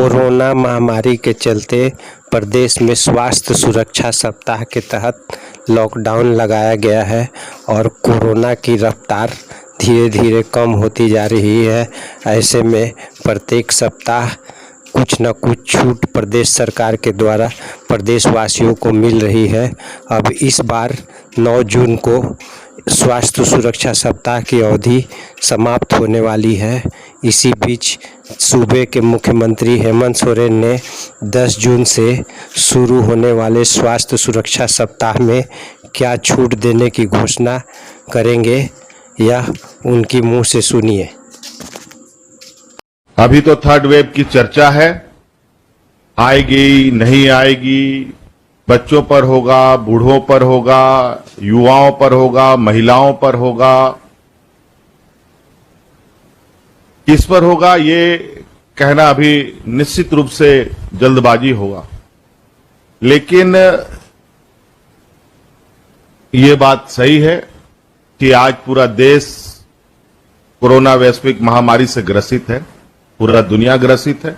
Corona महामारी के चलते प्रदेश में स्वास्थ्य सुरक्षा सप्ताह के तहत लॉकडाउन लगाया गया है और कोरोना की रफ्तार धीरे धीरे कम होती जा रही है। ऐसे में प्रत्येक सप्ताह कुछ न कुछ छूट प्रदेश सरकार के द्वारा प्रदेशवासियों को मिल रही है। अब इस बार 9 जून को स्वास्थ्य सुरक्षा सप्ताह की अवधि समाप्त होने वाली है। इसी बीच सूबे के मुख्यमंत्री हेमंत सोरेन ने 10 जून से शुरू होने वाले स्वास्थ्य सुरक्षा सप्ताह में क्या छूट देने की घोषणा करेंगे, यह उनकी मुंह से सुनिए। अभी तो थर्ड वेव की चर्चा है, आएगी नहीं आएगी, बच्चों पर होगा, बूढ़ों पर होगा, युवाओं पर होगा, महिलाओं पर होगा, किस पर होगा ये कहना अभी निश्चित रूप से जल्दबाजी होगा। लेकिन ये बात सही है कि आज पूरा देश कोरोना वैश्विक महामारी से ग्रसित है, पूरा दुनिया ग्रसित है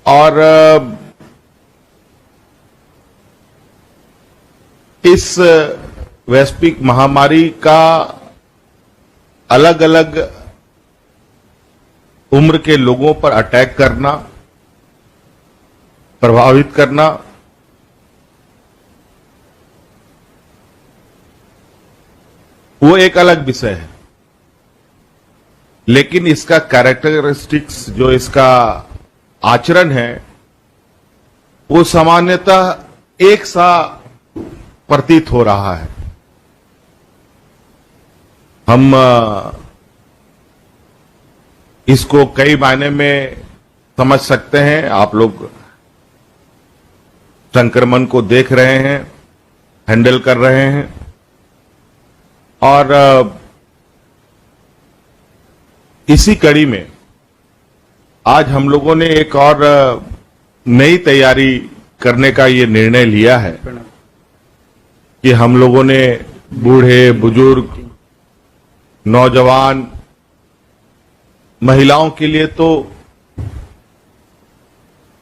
और इस वैश्विक महामारी का अलग अलग उम्र के लोगों पर अटैक करना, प्रभावित करना वो एक अलग विषय है। लेकिन इसका कैरेक्टरिस्टिक्स, जो इसका आचरण है, वो सामान्यतः एक सा प्रतीत हो रहा है। हम इसको कई मायने में समझ सकते हैं। आप लोग संक्रमण को देख रहे हैं, हैंडल कर रहे हैं और इसी कड़ी में आज हम लोगों ने एक और नई तैयारी करने का ये निर्णय लिया है कि हम लोगों ने बूढ़े, बुजुर्ग, नौजवान, महिलाओं के लिए तो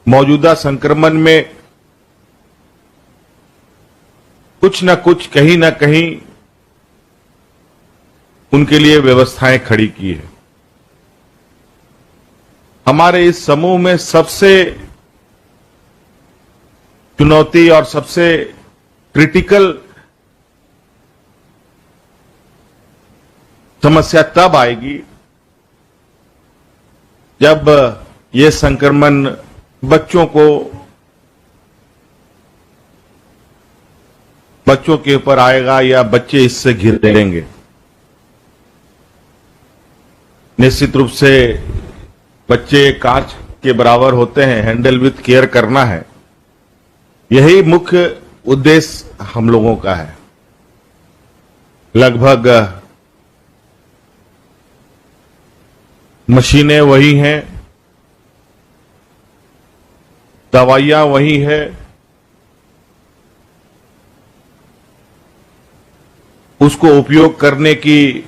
मौजूदा संक्रमण में कुछ न कुछ, कहीं न कहीं उनके लिए व्यवस्थाएं खड़ी की है। हमारे इस समूह में सबसे चुनौती और सबसे क्रिटिकल समस्या तब आएगी जब ये संक्रमण बच्चों के ऊपर आएगा या बच्चे इससे घिरेंगे। निश्चित रूप से बच्चे कांच के बराबर होते हैं, हैंडल विथ केयर करना है, यही मुख्य उद्देश्य हम लोगों का है। लगभग मशीनें वही हैं, दवाइयां वही है, उसको उपयोग करने की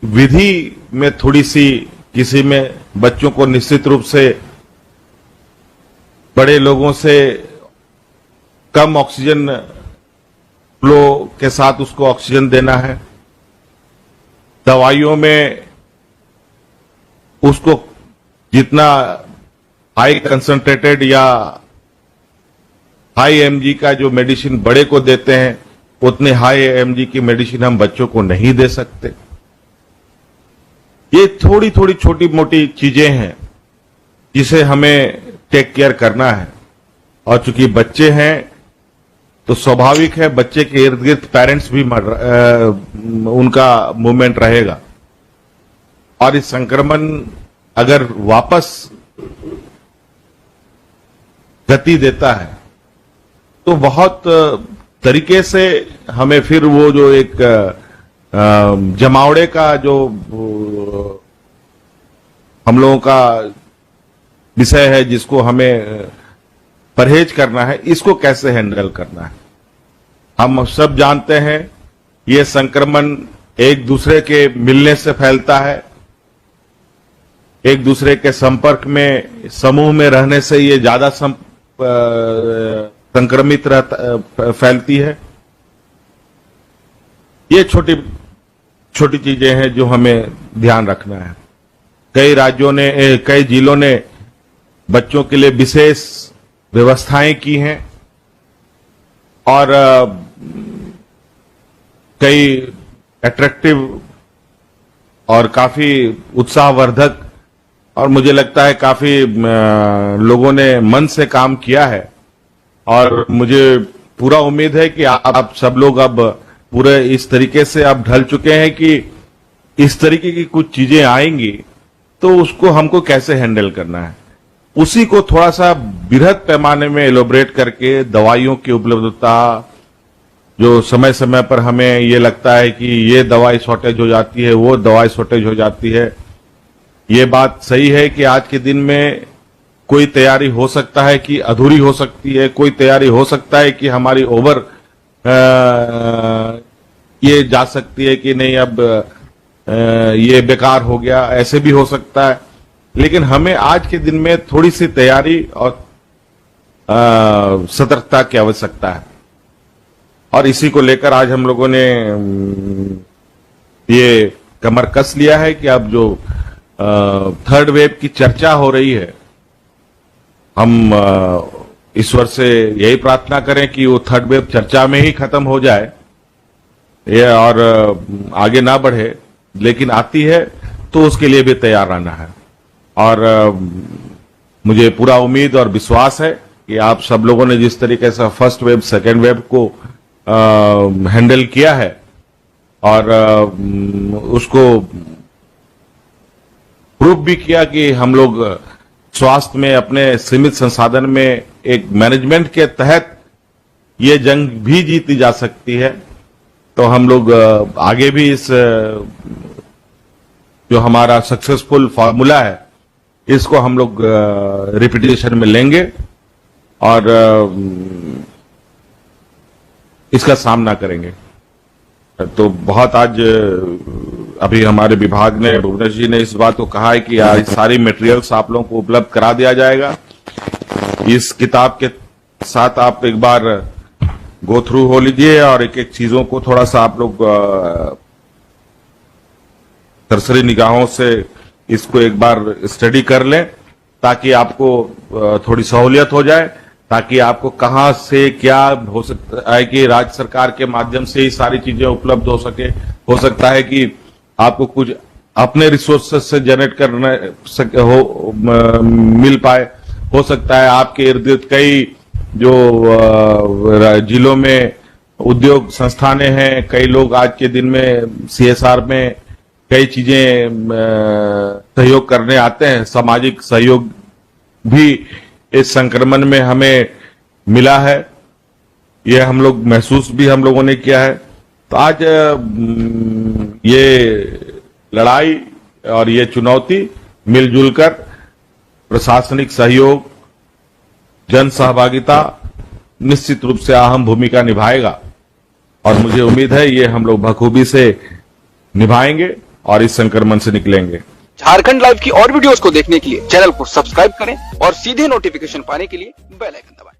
विधि में थोड़ी सी, किसी में बच्चों को निश्चित रूप से बड़े लोगों से कम ऑक्सीजन फ्लो के साथ उसको ऑक्सीजन देना है। दवाइयों में उसको जितना हाई कंसंट्रेटेड या हाई एमजी का जो मेडिसिन बड़े को देते हैं, उतने हाई एमजी की मेडिसिन हम बच्चों को नहीं दे सकते। ये थोड़ी थोड़ी छोटी मोटी चीजें हैं जिसे हमें टेक केयर करना है। और चूंकि बच्चे हैं तो स्वाभाविक है बच्चे के इर्द गिर्द पेरेंट्स भी उनका मूवमेंट रहेगा। और इस संक्रमण अगर वापस गति देता है तो बहुत तरीके से हमें फिर वो जो एक जमावड़े का जो हम लोगों का विषय है, जिसको हमें परहेज करना है, इसको कैसे हैंडल करना है। हम सब जानते हैं ये संक्रमण एक दूसरे के मिलने से फैलता है, एक दूसरे के संपर्क में समूह में रहने से ये ज्यादा संक्रमित फैलती है। ये छोटी छोटी चीजें हैं जो हमें ध्यान रखना है। कई राज्यों ने कई जिलों ने बच्चों के लिए विशेष व्यवस्थाएं की हैं और कई अट्रैक्टिव और काफी उत्साहवर्धक और मुझे लगता है काफी लोगों ने मन से काम किया है और मुझे पूरा उम्मीद है कि आप सब लोग अब पूरे इस तरीके से आप ढल चुके हैं कि इस तरीके की कुछ चीजें आएंगी तो उसको हमको कैसे हैंडल करना है, उसी को थोड़ा सा बृहद पैमाने में एलोबरेट करके दवाइयों की उपलब्धता, जो समय समय पर हमें ये लगता है कि ये दवाई शॉर्टेज हो जाती है, वो दवाई शॉर्टेज हो जाती है। ये बात सही है कि आज के दिन में कोई तैयारी हो सकता है कि अधूरी हो सकती है, कोई तैयारी हो सकता है कि हमारी ओवर ये जा सकती है कि नहीं अब ये बेकार हो गया, ऐसे भी हो सकता है। लेकिन हमें आज के दिन में थोड़ी सी तैयारी और सतर्कता की आवश्यकता है और इसी को लेकर आज हम लोगों ने ये कमर कस लिया है कि अब जो थर्ड वेव की चर्चा हो रही है, हम ईश्वर से यही प्रार्थना करें कि वो थर्ड वेव चर्चा में ही खत्म हो जाए ये और आगे ना बढ़े, लेकिन आती है तो उसके लिए भी तैयार रहना है। और मुझे पूरा उम्मीद और विश्वास है कि आप सब लोगों ने जिस तरीके से फर्स्ट वेव सेकेंड वेव को हैंडल किया है और उसको प्रूफ भी किया कि हम लोग स्वास्थ्य में अपने सीमित संसाधन में एक मैनेजमेंट के तहत ये जंग भी जीती जा सकती है, तो हम लोग आगे भी इस जो हमारा सक्सेसफुल फॉर्मूला है इसको हम लोग रिपीटेशन में लेंगे और इसका सामना करेंगे। तो बहुत आज अभी हमारे विभाग ने, भुवनेश जी ने इस बात को कहा है कि आज सारी मटेरियल्स आप लोगों को उपलब्ध करा दिया जाएगा। इस किताब के साथ आप एक बार गो थ्रू हो लीजिए और एक एक चीजों को थोड़ा सा आप लोग सरसरी निगाहों से इसको एक बार स्टडी कर लें ताकि आपको थोड़ी सहूलियत हो जाए, ताकि आपको कहां से क्या हो सकता है कि राज्य सरकार के माध्यम से ही सारी चीजें उपलब्ध हो सके। हो सकता है कि आपको कुछ अपने रिसोर्सेस से जनरेट मिल पाए। हो सकता है आपके इर्द गिर्द कई जो जिलों में उद्योग संस्थानें हैं, कई लोग आज के दिन में सीएसआर में कई चीजें सहयोग करने आते हैं। सामाजिक सहयोग भी इस संक्रमण में हमें मिला है, यह हम लोग महसूस भी हम लोगों ने किया है। तो आज ये लड़ाई और ये चुनौती मिलजुल कर प्रशासनिक सहयोग, जन सहभागिता निश्चित रूप से अहम भूमिका निभाएगा और मुझे उम्मीद है ये हम लोग बखूबी से निभाएंगे और इस संक्रमण से निकलेंगे। झारखंड लाइव की और वीडियोस को देखने के लिए चैनल को सब्सक्राइब करें और सीधे नोटिफिकेशन पाने के लिए बेल आइकन दबाएं।